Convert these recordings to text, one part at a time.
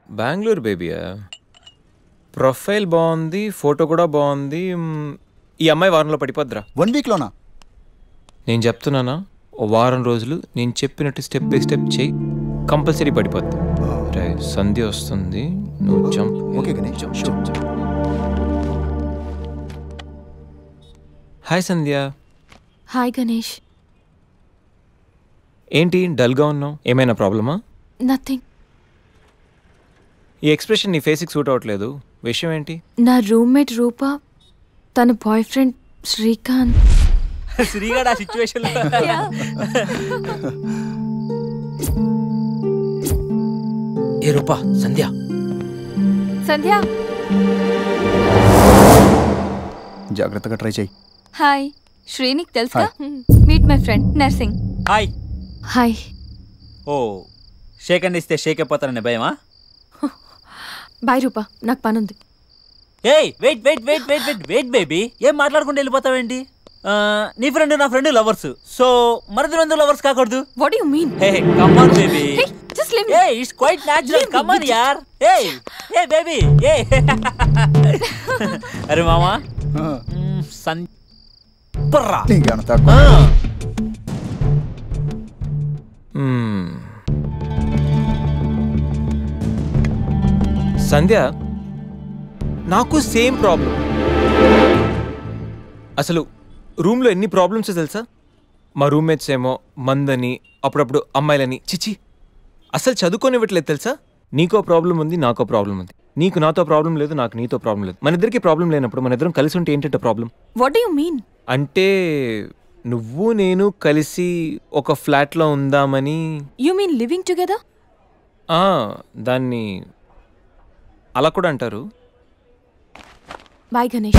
Bengaluru బేబీయా? Profile బాగుంది, photo కూడా బాగుంది. ఈ అమ్మాయి వారంలో పడిపోద్దిరా. 1 వీక్లోనా? నేను చెప్తున్నానా, ఓ వారం రోజులు నేను చెప్పినట్టు స్టెప్ బై స్టెప్ చేయి, కంపల్సరీ పడిపోద్ది. రే సంధ్య వస్తుంది, నువ్వు జంప్. ఓకే గణేష్. హాయ్ సంధ్య. హాయ్ గణేష్. ఏంటి డల్గా ఉన్నావు? ఏమైనా ప్రాబ్లమా? నథింగ్. ఈ ఎక్స్ప్రెషన్ నీ ఫేస్కి సూట్ అవ్వట్లేదు. విషయం ఏంటి? నా రూమ్మేట్ రూప తన బాయ్ ఫ్రెండ్ శ్రీకాంత్. శ్రీగాడు ఆ సిచ్యువేషన్ ఏ రూపా సంధ్య. సంధ్య జాగ్రత్తగా ట్రై చేయి. హాయ్ శ్రీనిక్ తెలుసా? Meet my friend Narsing. Hi. Hi. ఓ షేక్ అండ్ ఇస్తే షేక్ అయిపోతానని భయమా? బాయ్ రూపా, నాకు పని ఉంది. ఏయ్ wait wait wait wait wait wait baby, ఏం మాట్లాడుకుంటూ వెళ్ళిపోతావేంటి? నీ ఫ్రెండ్ నా ఫ్రెండ్ లవర్స్, సో మరిది రెండు లవర్స్ కాకూడదు. What do you mean? Hey come on baby. Just leave me. Hey, it's quite natural. Come on, yaar. Hey, baby. Hey. अरे मामा. संपरा. नहीं क्या ना ताको. సంధ్య, నాకు సేమ్ ప్రాబ్లం. అసలు రూమ్లో ఎన్ని ప్రాబ్లమ్స్ తెలుసా? మా రూమ్మేట్స్ ఏమో మందని, అప్పుడప్పుడు అమ్మాయిలని, చిచి అసలు చదువుకోనివ్వట్లేదు తెలుసా? నీకో ప్రాబ్లం ఉంది, నాకో ప్రాబ్లం ఉంది. నీకు నాతో ప్రాబ్లం లేదు, నాకు నీతో ప్రాబ్లం లేదు. మన ఇద్దరికి ప్రాబ్లం లేనప్పుడు మన ఇద్దరం కలిసి ఉంటే ఏంటంటే problem? What do you mean? అంటే నువ్వు నేను కలిసి ఒక ఫ్లాట్లో ఉందామని. You mean living together? దాన్ని అలా కూడా అంటారు. బాయ్ గణేష్.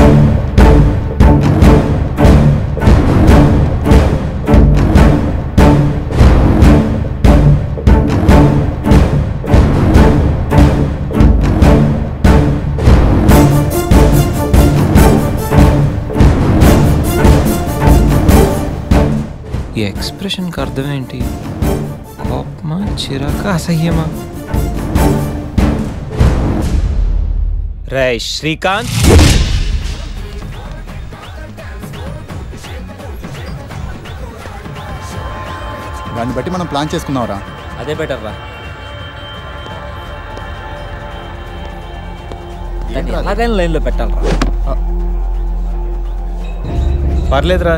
ఈ ఎక్స్ప్రెషన్కి అర్థం ఏంటి? కోపమా, చిరాకా, అసహ్యమా? రే శ్రీకాంత్, దాన్ని బట్టి మనం ప్లాన్ చేసుకుందాంరా. అదే బెటర్ రా. ఎలాగైనా లైన్లో పెట్టాలరా. పర్లేదురా,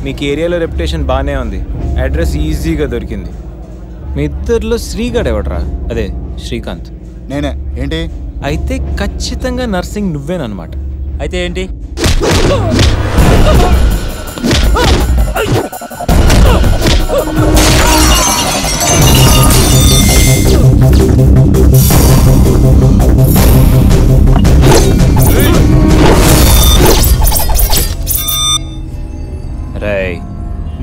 మీకు ఏరియాలో రెప్యుటేషన్ బాగానే ఉంది, అడ్రస్ ఈజీగా దొరికింది. మీ ఇద్దరిలో శ్రీగాడు ఎవడరా? అదే శ్రీకాంత్. నేనే. ఏంటి అయితే ఖచ్చితంగా నర్సింగ్ నువ్వేనమాట. అయితే ఏంటి? రేయ్,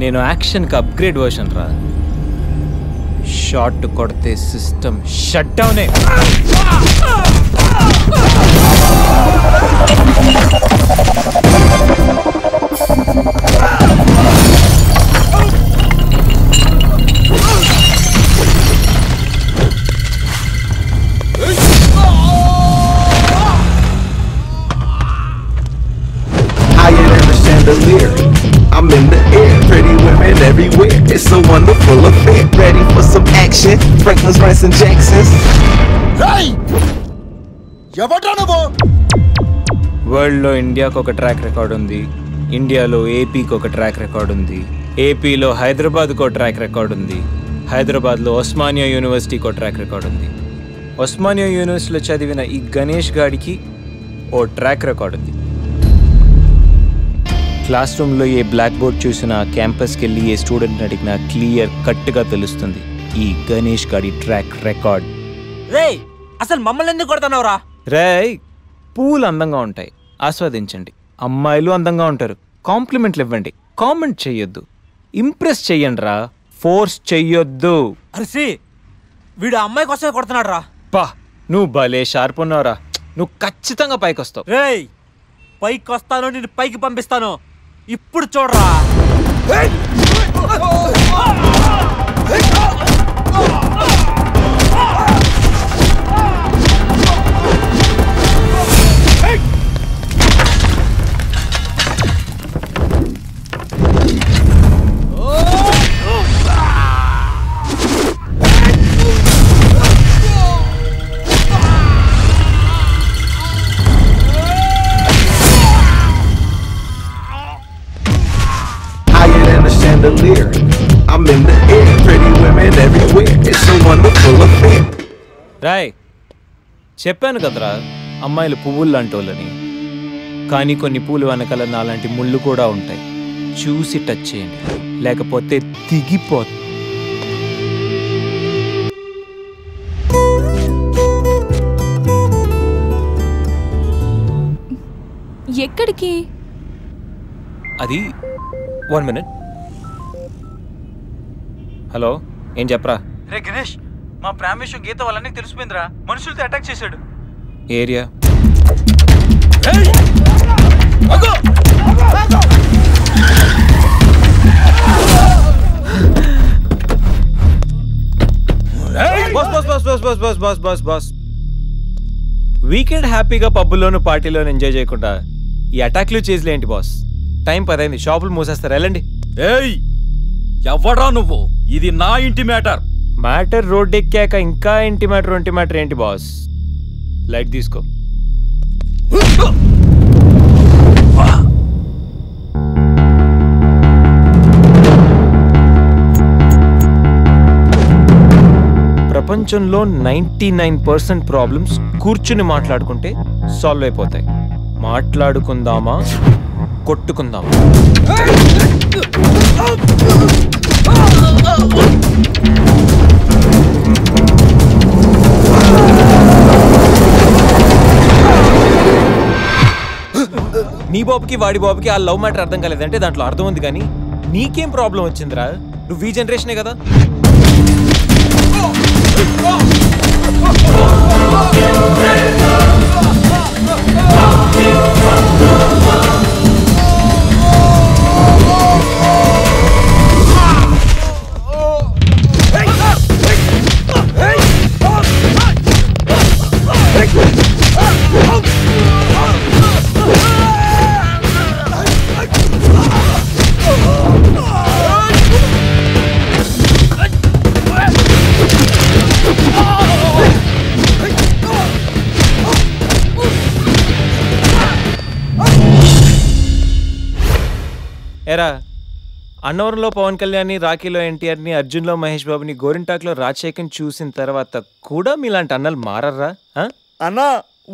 నేను యాక్షన్కి అప్గ్రేడ్ వర్షన్ రా. షాట్ కొడితే సిస్టమ్ షట్ డౌనే. I'm in the air, pretty women everywhere. It's a wonderful affair. Ready for some action? Franklin's, Rice and Jackson's. Hey! ఎవడ్రా నువ్వు? వరల్డ్లో ఇండియాకు ఒక ట్రాక్ రికార్డ్ ఉంది, ఇండియాలో ఏపీకి ఒక ట్రాక్ రికార్డ్ ఉంది, ఏపీలో హైదరాబాద్కు ఒక ట్రాక్ రికార్డ్ ఉంది, హైదరాబాద్లో ఉస్మానియా యూనివర్సిటీకి ఒక ట్రాక్ రికార్డ్ ఉంది. ఉస్మానియా యూనివర్సిటీలో చదివిన ఈ గణేష్ గాడికి ఓ ట్రాక్ రికార్డ్ ఉంది. క్లాస్ రూమ్లో ఏ బ్లాక్ బోర్డ్ చూసినా, క్యాంపస్కి వెళ్ళి ఏ స్టూడెంట్ అడిగినా క్లియర్ కట్గా తెలుస్తుంది ఈ గణేష్ గాడి ట్రాక్ రికార్డ్. రేయ్, అసలు మమ్మల్ని ఎందుకు కొడతానవరా? రేయ్, పూలు అందంగా ఉంటాయి, ఆస్వాదించండి. అమ్మాయిలు అందంగా ఉంటారు, కాంప్లిమెంట్లు ఇవ్వండి, కామెంట్ చెయ్యొద్దు. ఇంప్రెస్ చెయ్యండి రా, ఫోర్స్ చెయ్యొద్దు. అరే, వీడు అమ్మాయి కోసమే కొడుతున్నాడు రా. పా, నువ్వు భలే షార్ప్ ఉన్నావురా. నువ్వు ఖచ్చితంగా పైకి వస్తావు. రేయ్, పైకి వస్తాను, నేను పైకి పంపిస్తాను. ఇప్పుడు చూడరా. రాయ్ చెప్పాను కదరా అమ్మాయిలు పువ్వులు లాంటి వాళ్ళని. కానీ కొన్ని పూలు వెనకాల నాలాంటి ముళ్ళు కూడా ఉంటాయి. చూసి టచ్ చేయండి, లేకపోతే దిగిపోతుంది. ఎక్కడికి? అది 1 minute. హలో, ఏం చెప్పరా? రే గణేష్, మా ప్రేమ విషయం గీత వాళ్ళని తెలిసిపోయిందిరా. మనుషులతో అటాక్ చేశాడు. ఏరియా వీకెండ్ హ్యాపీగా పబ్బుల్లోను పార్టీలోను ఎంజాయ్ చేయకుండా ఈ అటాక్లు చేసిలేంటి బాస్? టైం 10 అయింది, షాపులు మూసేస్తారు, వెళ్ళండి. ఏయ్ ఎవడ్రా నువ్వు? ఇది నా ఇంటి మ్యాటర్. మ్యాటర్ రోడ్ ఎక్కాక ఇంకా ఇంటి మ్యాటర్ ఏంటి బాస్? లైట్ తీసుకో. ప్రపంచంలో 99% ప్రాబ్లమ్స్ కూర్చుని మాట్లాడుకుంటే సాల్వ్ అయిపోతాయి. మాట్లాడుకుందామా, కొట్టుకుందామా? నీ బాబుకి వాడి బాబుకి ఆ లవ్ మ్యాటర్ అర్థం కాలేదంటే దాంట్లో అర్థం ఉంది, కానీ నీకేం ప్రాబ్లం వచ్చిందిరా? నువ్వు ఈ జనరేషనే కదా. ఎరా, అన్నవరంలో పవన్ కళ్యాణ్ని, రాఖీలో ఎన్టీఆర్ని, అర్జున్లో మహేష్ బాబుని, గోరింటాక్లో రాజశేఖర్ని చూసిన తర్వాత కూడా మీలాంటి అన్నలు మారర్రా? అన్నా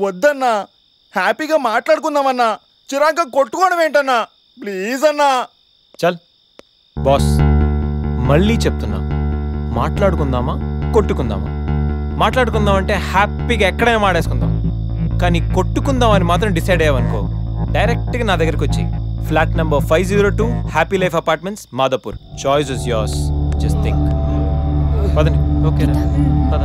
వద్దన్నా, హ్యాపీగా మాట్లాడుకుందామన్నా. చిరాక కొట్టుకోవడం ఏంటన్నా? ప్లీజ్ అన్నా. చల్ బాస్, మళ్ళీ చెప్తున్నా, మాట్లాడుకుందామా, కొట్టుకుందామా? మాట్లాడుకుందాం అంటే హ్యాపీగా ఎక్కడైనా మాడేసుకుందాం, కానీ కొట్టుకుందాం అని మాత్రం డిసైడ్ అయ్యావనుకో, డైరెక్ట్గా నా దగ్గరికి వచ్చి flat number 502 happy life apartments, Madhapur. Choice is yours, just think. పదండి. ఓకే, పద.